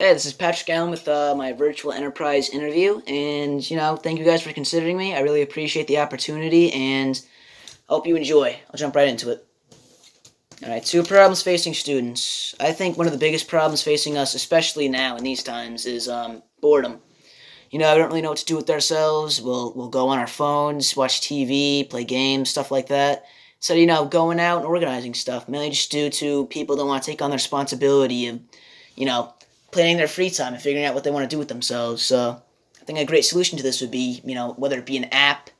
Hey, this is Patrick Allen with my virtual enterprise interview, and thank you guys for considering me. I really appreciate the opportunity, and hope you enjoy. I'll jump right into it. All right, two problems facing students. I think one of the biggest problems facing us, especially now in these times, is boredom. We don't really know what to do with ourselves. We'll go on our phones, watch TV, play games, stuff like that. So going out and organizing stuff, mainly just due to people don't want to take on the responsibility of, you know, planning their free time and figuring out what they want to do with themselves. So I think a great solution to this would be, whether it be an app,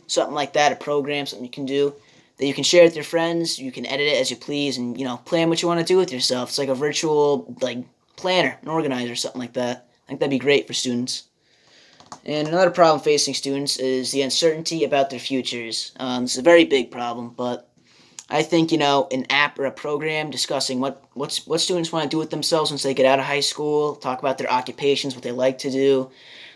something like that, a program, something you can do that you can share with your friends. You can edit it as you please, and plan what you want to do with yourself. It's like a virtual planner, an organizer, something like that. I think that'd be great for students. And another problem facing students is the uncertainty about their futures. It's a very big problem, but I think an app or a program discussing what students want to do with themselves once they get out of high school, talk about their occupations, what they like to do,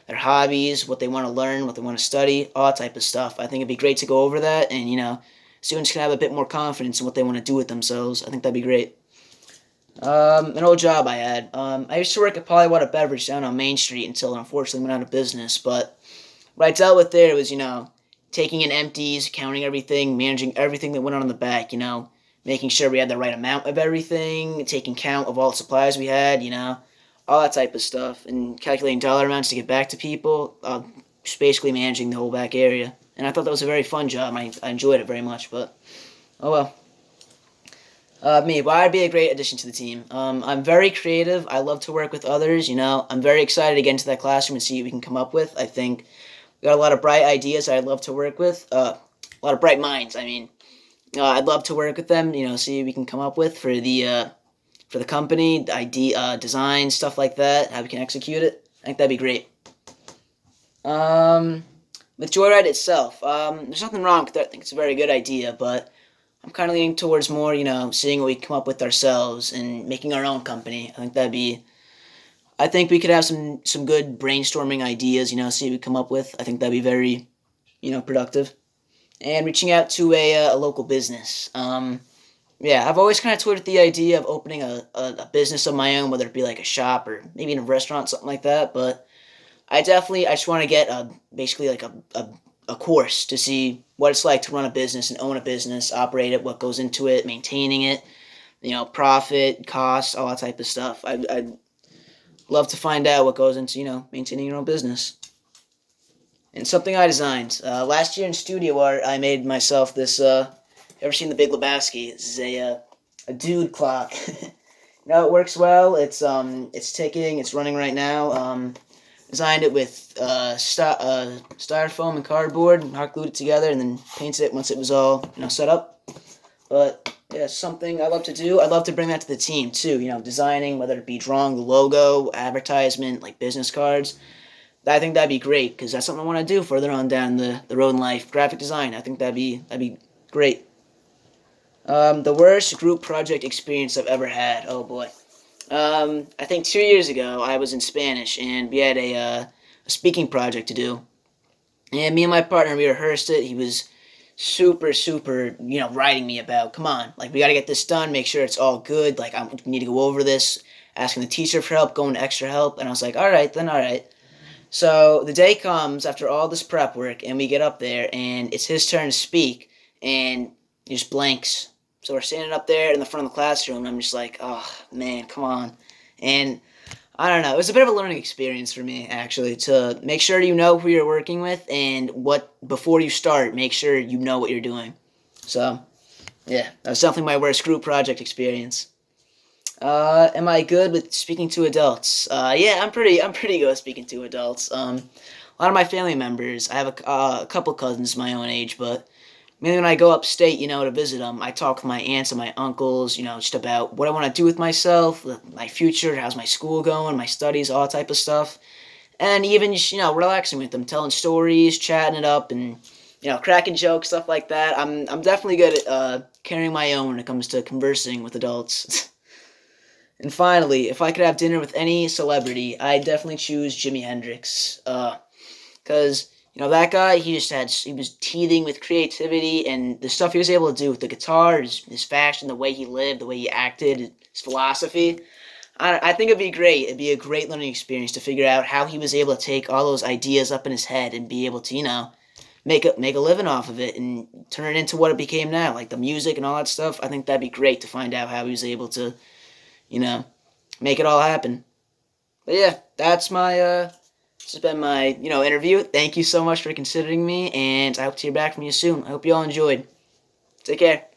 their hobbies, what they want to learn, what they want to study, all that type of stuff. I think it'd be great to go over that, and students can have a bit more confidence in what they want to do with themselves. I think that'd be great. An old job I had. I used to work at Polywater Beverage down on Main Street until it unfortunately went out of business. But what I dealt with there was, taking in empties, counting everything, managing everything that went on in the back, making sure we had the right amount of everything, taking count of all the supplies we had, all that type of stuff, and calculating dollar amounts to get back to people, just basically managing the whole back area. And I thought that was a very fun job. I enjoyed it very much, but oh well. I'd be a great addition to the team. I'm very creative. I love to work with others. I'm very excited to get into that classroom and see what we can come up with. I think we got a lot of bright ideas I'd love to work with. A lot of bright minds. I mean, I'd love to work with them. See what we can come up with for the company, the idea, design, stuff like that. How we can execute it. I think that'd be great. Um, with Joyride itself, there's nothing wrong with that. I think it's a very good idea, but I'm kind of leaning towards more, seeing what we come up with ourselves and making our own company. I think that'd be. I think we could have some good brainstorming ideas. See what we come up with. I think that'd be very, productive. And reaching out to a local business. Yeah, I've always kind of toyed with the idea of opening a business of my own, whether it be like a shop or maybe in a restaurant, something like that. But I just want to get basically like a course to see what it's like to run a business and own a business, operate it, what goes into it, maintaining it, profit, costs, all that type of stuff. I'd love to find out what goes into, maintaining your own business. And something I designed. Last year in studio art, I made myself this, ever seen The Big Lebowski? This is a dude clock. It works well. It's ticking. It's running right now. Designed it with styrofoam and cardboard, and hot glued it together, and then painted it once it was all set up. But yeah, something I love to do. I love to bring that to the team too. Designing, whether it be drawing the logo, advertisement, like business cards. I think that'd be great because that's something I want to do further on down the road in life. Graphic design. I think that'd be great. The worst group project experience I've ever had. Oh boy. I think 2 years ago I was in Spanish and we had a speaking project to do. And me and my partner, we rehearsed it. He was super, super, writing me about, come on, like, we got to get this done, make sure it's all good. Like, we need to go over this, asking the teacher for help, going to extra help. And I was like, all right, then, all right. So the day comes after all this prep work, and we get up there, and it's his turn to speak, and he just blanks. So we're standing up there in the front of the classroom, and I'm just like, oh, man, come on. And I don't know. It was a bit of a learning experience for me, actually, to make sure you know who you're working with and before you start, make sure you know what you're doing. So, yeah, that was definitely my worst group project experience. Am I good with speaking to adults? Yeah, I'm pretty good at speaking to adults. A lot of my family members, I have a couple cousins my own age, but mainly when I go upstate, to visit them, I talk with my aunts and my uncles, just about what I want to do with myself, my future, how's my school going, my studies, all that type of stuff. And even just, relaxing with them, telling stories, chatting it up, and, cracking jokes, stuff like that. I'm definitely good at carrying my own when it comes to conversing with adults. And finally, if I could have dinner with any celebrity, I'd definitely choose Jimi Hendrix. Because that guy, he was teething with creativity, and the stuff he was able to do with the guitar, his fashion, the way he lived, the way he acted, his philosophy. I think it'd be great. It'd be a great learning experience to figure out how he was able to take all those ideas up in his head and be able to, make a living off of it and turn it into what it became now, like the music and all that stuff. I think that'd be great to find out how he was able to, you know, make it all happen. But yeah, this has been my, interview. Thank you so much for considering me, and I hope to hear back from you soon. I hope you all enjoyed. Take care.